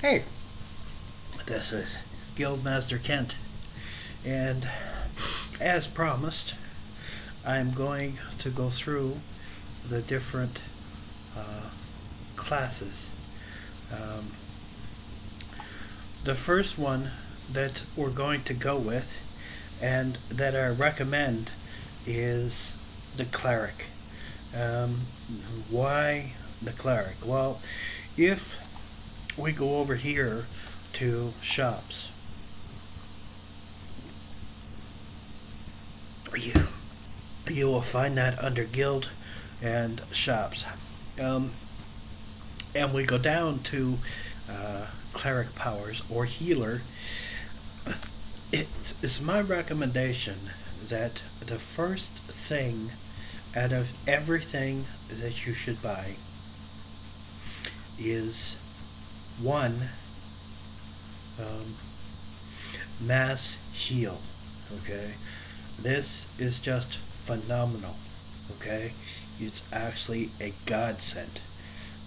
Hey, this is Guildmaster Kent, and as promised, I'm going to go through the different uh, classes. Um, the first one that we're going to go with, and that I recommend, is the Cleric. Um, why the Cleric? Well, if we go over here to shops, you you will find that under guild and shops, um, and we go down to cleric powers or healer. It's my recommendation that the first thing out of everything that you should buy is one, um, mass heal. Okay, this is just phenomenal. Okay, it's actually a godsend.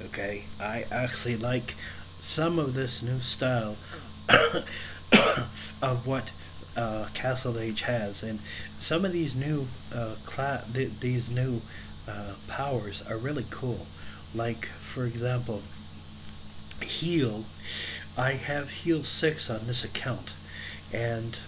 Okay, I actually like some of this new style of what Castle Age has, and some of these new these new powers are really cool. Like, for example, heal. I have heal 6 on this account, and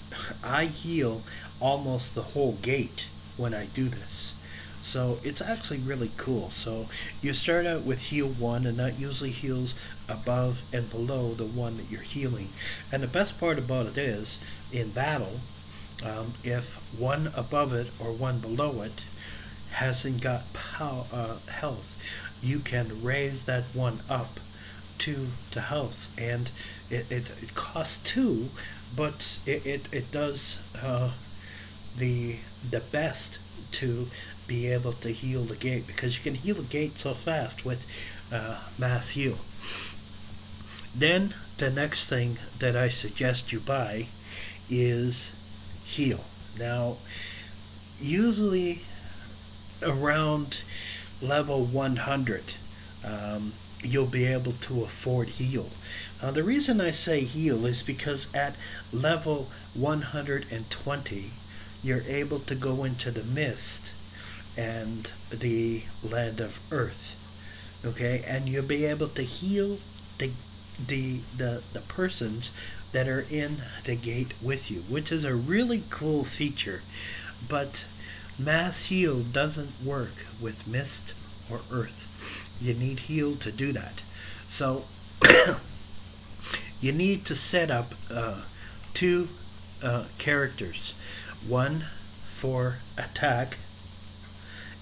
I heal almost the whole gate when I do this. So it's actually really cool. So you start out with heal 1, and that usually heals above and below the one that you're healing. And the best part about it is, in battle, if one above it or one below it hasn't got health, you can raise that one up to health, and it costs 2, but it does the best to be able to heal the gate, because you can heal the gate so fast with mass heal. Then the next thing that I suggest you buy is heal. Now, usually around level 100, you'll be able to afford heal. The reason I say heal is because at level 120, you're able to go into the mist and the land of earth. Okay, and you'll be able to heal the persons that are in the gate with you, which is a really cool feature. But mass heal doesn't work with mist or earth. You need heal to do that. So you need to set up 2 characters, one for attack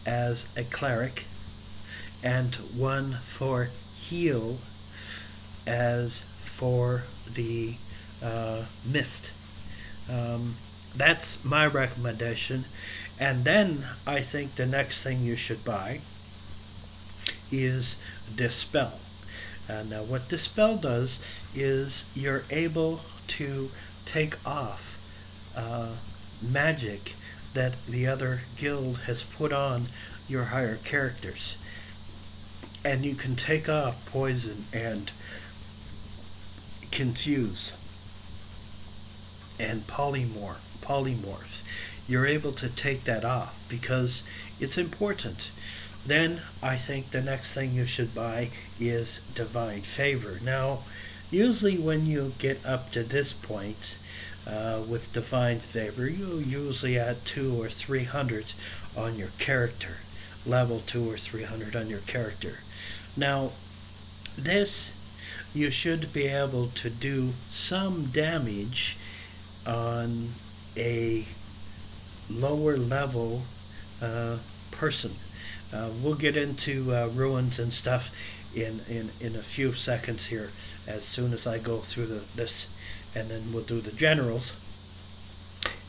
as a cleric, and one for heal as for the mist. That's my recommendation. And then I think the next thing you should buy is Dispel. Now, what Dispel does is you're able to take off magic that the other guild has put on your higher characters. And you can take off poison and confuse and polymorph. You're able to take that off because it's important. Then I think the next thing you should buy is Divine Favor. Now, usually when you get up to this point with Divine Favor, you usually add 200 or 300 on your character. Level 200 or 300 on your character. Now, this, you should be able to do some damage on a lower level person. We'll get into ruins and stuff in a few seconds here, as soon as I go through this, and then we'll do the generals,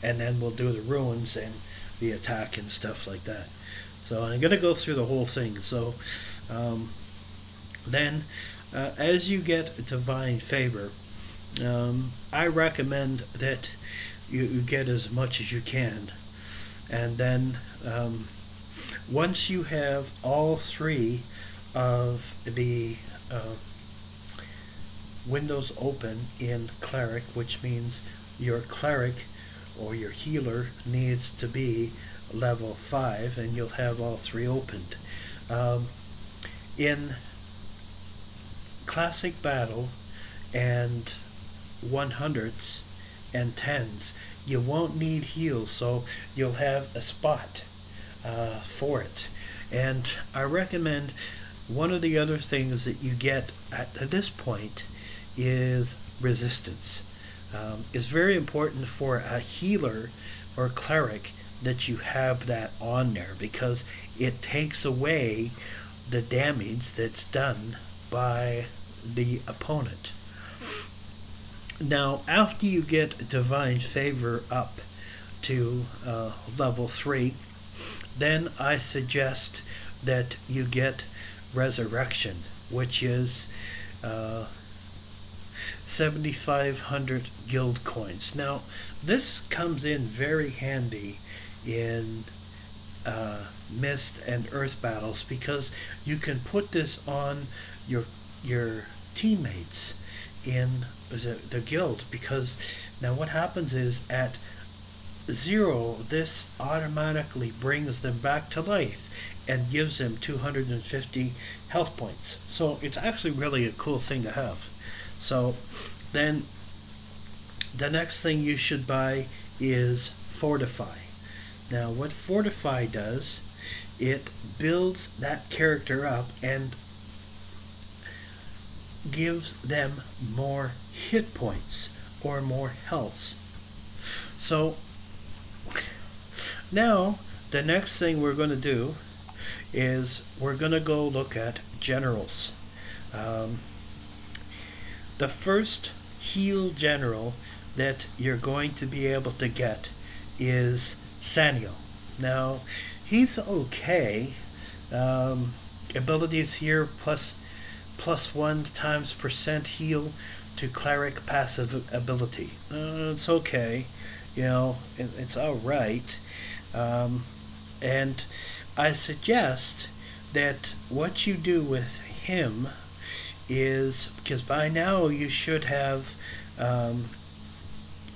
and then we'll do the ruins and the attack and stuff like that. So I'm going to go through the whole thing. So then as you get Divine Favor, I recommend that you get as much as you can, and then once you have all 3 of the windows open in Cleric, which means your Cleric or your healer needs to be level 5, and you'll have all 3 opened. In Classic Battle and 100s and 10s, you won't need heals, so you'll have a spot for it. And I recommend one of the other things that you get at this point is resistance. It's very important for a healer or cleric that you have that on there, because it takes away the damage that's done by the opponent. Now, after you get Divine Favor up to level 3, then I suggest that you get Resurrection, which is 7,500 guild coins. Now, this comes in very handy in Mist and Earth battles, because you can put this on your teammates in the guild, because now what happens is at 0 this automatically brings them back to life and gives them 250 health points. So it's actually really a cool thing to have. So then the next thing you should buy is Fortify. Now what Fortify does, it builds that character up and gives them more hit points or more health. So now the next thing we're going to do is we're going to go look at generals. The first heal general that you're going to be able to get is Sanyo. Now he's okay. Abilities here +1 times % heal to cleric passive ability. It's okay, you know, it's alright. And I suggest that what you do with him is, because by now you should have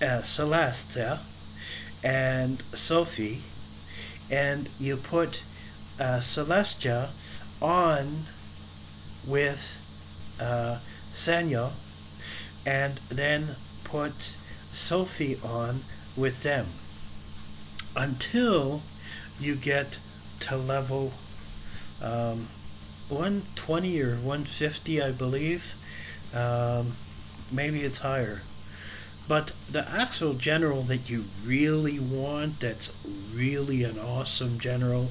Celestia and Sophie, and you put Celestia on with Sanyo, and then put Sophie on with them until you get to level 120 or 150, I believe. Maybe it's higher. But the actual general that you really want, that's really an awesome general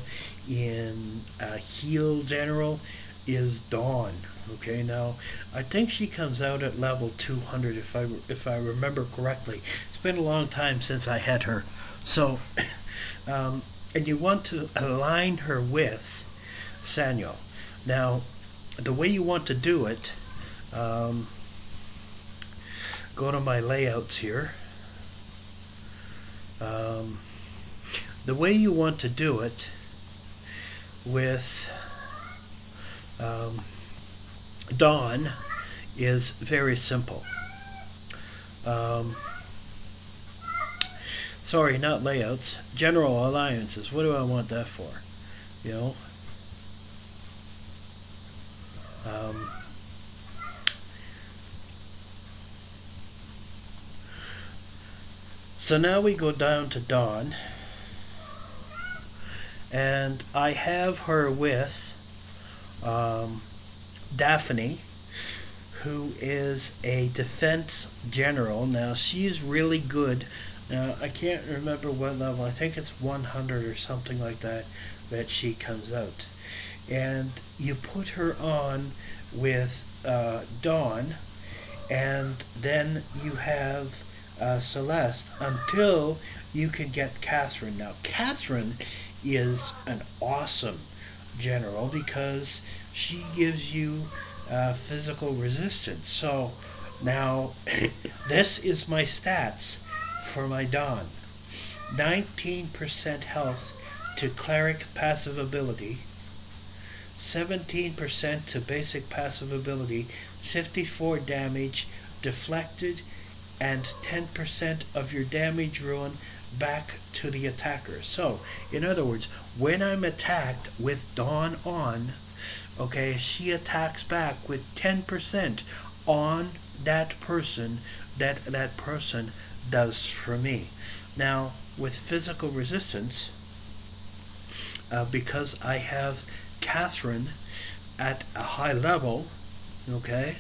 in a heal general, is Dawn. Okay, now I think she comes out at level 200 if I remember correctly. It's been a long time since I had her. So and you want to align her with Sanyo. Now the way you want to do it, go to my layouts here. The way you want to do it with Dawn is very simple. Sorry, not layouts. General alliances. What do I want that for? You know? So now we go down to Dawn, and I have her with Daphne, who is a defense general. Now she's really good. Now I can't remember what level. I think it's 100 or something like that she comes out, and you put her on with Dawn, and then you have Celeste until you can get Catherine. Now Catherine is an awesome general because she gives you physical resistance. So now this is my stats for my Dawn. 19% health to cleric passive ability, 17% to basic passive ability, 54 damage deflected, and 10% of your damage ruin back to the attacker. So, in other words, when I'm attacked with Dawn on, okay, she attacks back with 10% on that person that person does for me. Now, with physical resistance, because I have Catherine at a high level, okay,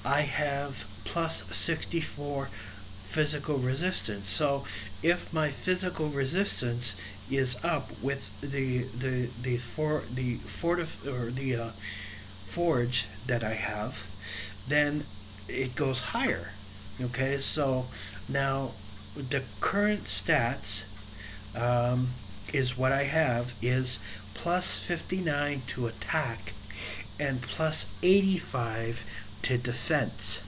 I have plus 64 physical resistance. So if my physical resistance is up with the forge that I have, then it goes higher. Okay, so now the current stats is what I have is plus 59 to attack and plus 85 to defense.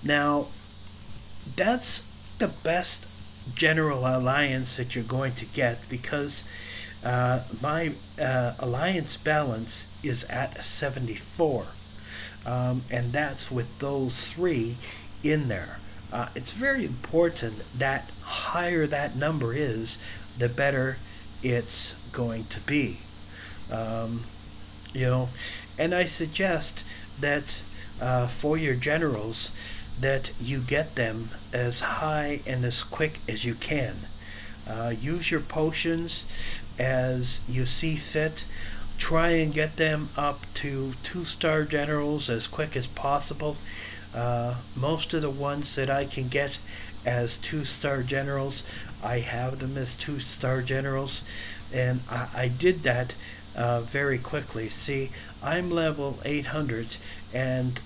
Now, that's the best general alliance that you're going to get, because my alliance balance is at 74, and that's with those three in there. It's very important that higher that number is, the better it's going to be. You know, and I suggest that for your generals, that you get them as high and as quick as you can. Use your potions as you see fit. Try and get them up to 2-star generals as quick as possible. Most of the ones that I can get as 2-star generals, I have them as 2-star generals, and I did that very quickly. See, I'm level 800, and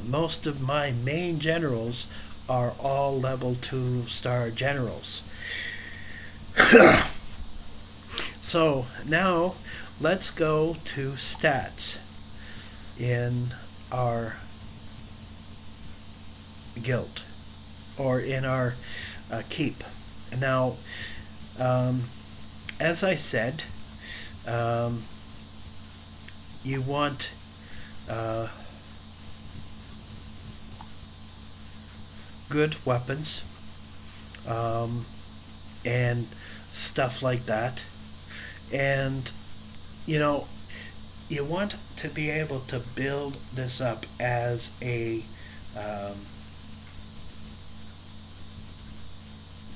most of my main generals are all level 2-star generals. So now let's go to stats in our guild, or in our keep. Now, as I said, you want good weapons and stuff like that, and you know, you want to be able to build this up as a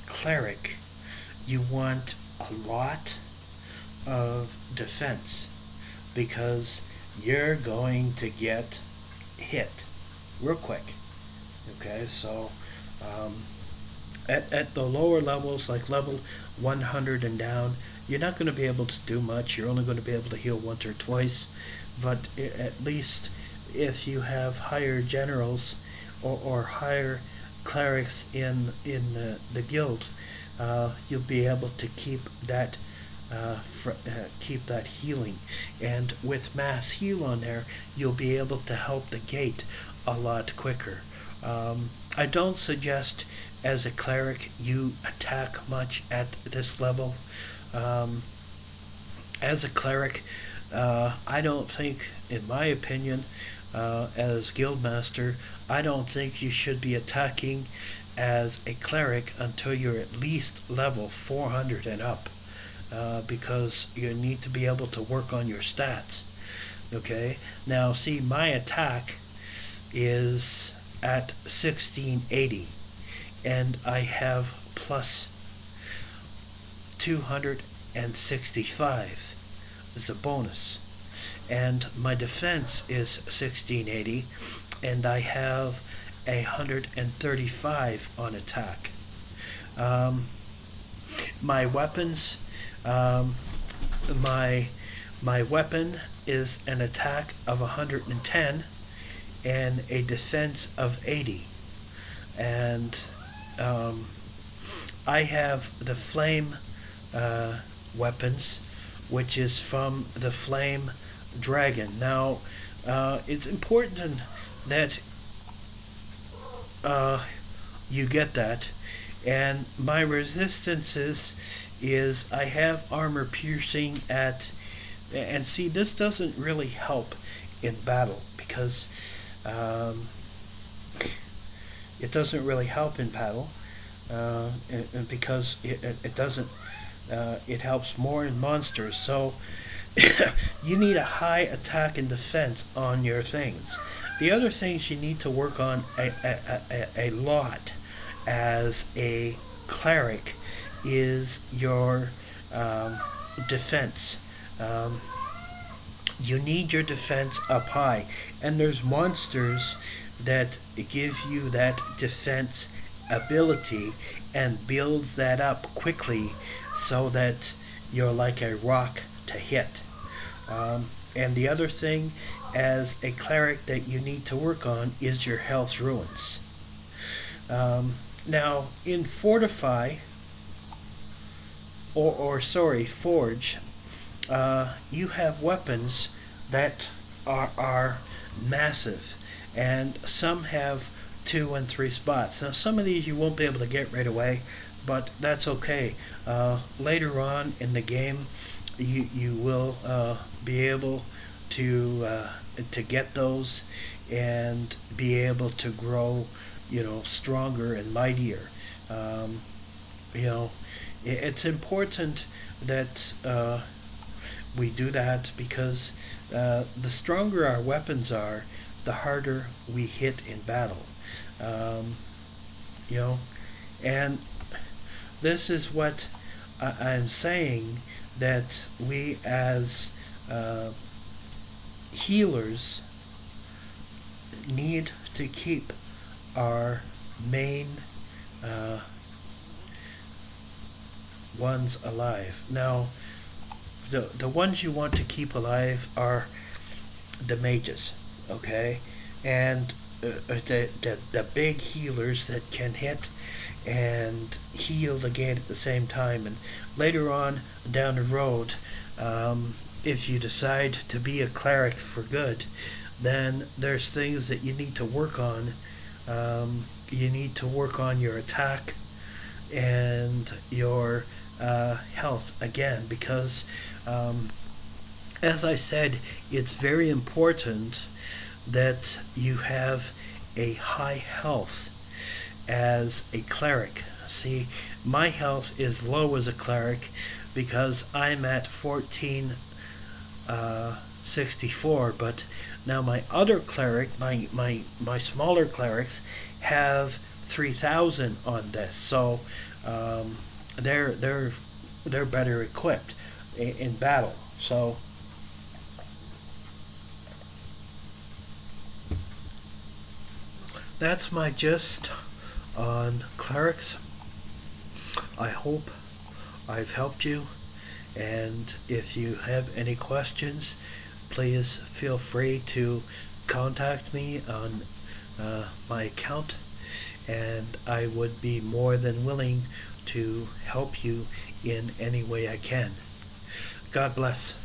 cleric. You want a lot of defense, because you're going to get hit real quick. Okay, so at the lower levels, like level 100 and down, you're not going to be able to do much. You're only going to be able to heal once or twice. But at least if you have higher generals or higher clerics in the guild, you'll be able to keep that healing. And with mass heal on there, you'll be able to help the gate a lot quicker. I don't suggest as a cleric you attack much at this level. As a cleric, I don't think, in my opinion, as guildmaster, I don't think you should be attacking as a cleric until you're at least level 400 and up, because you need to be able to work on your stats. Okay, now see, my attack is at 1680, and I have plus 265 as a bonus, and my defense is 1680, and I have 135 on attack. My weapons, my weapon is an attack of 110 and a defense of 80, and I have the flame weapons, which is from the flame dragon. Now, it's important that you get that. And my resistances is I have armor piercing at, and see, this doesn't really help in battle, because Um, it doesn't really help in battle because it doesn't. It helps more in monsters. So you need a high attack and defense on your things. The other things you need to work on a lot as a cleric is your defense. Um, you need your defense up high, and there's monsters that give you that defense ability and builds that up quickly so that you're like a rock to hit. And the other thing as a cleric that you need to work on is your health ruins. Now in Fortify, or sorry, Forge, you have weapons that are massive, and some have 2 and 3 spots. Now some of these you won't be able to get right away, but that's okay. Later on in the game, you will be able to get those and be able to grow, stronger and mightier. You know, it's important that we do that because the stronger our weapons are, the harder we hit in battle. You know, and this is what I'm saying, that we as healers need to keep our main ones alive. Now, the ones you want to keep alive are the mages, okay, and the big healers that can hit and heal the gate at the same time. And later on down the road, if you decide to be a cleric for good, then there's things that you need to work on. You need to work on your attack and your health again, because as I said, it's very important that you have a high health as a cleric. See, my health is low as a cleric because I'm at 1464, but now my other cleric, my smaller clerics, have 3000 on this, so they're better equipped in battle. So that's my gist on clerics. I hope I've helped you, and if you have any questions, please feel free to contact me on my account, and I would be more than willing to help you in any way I can. God bless.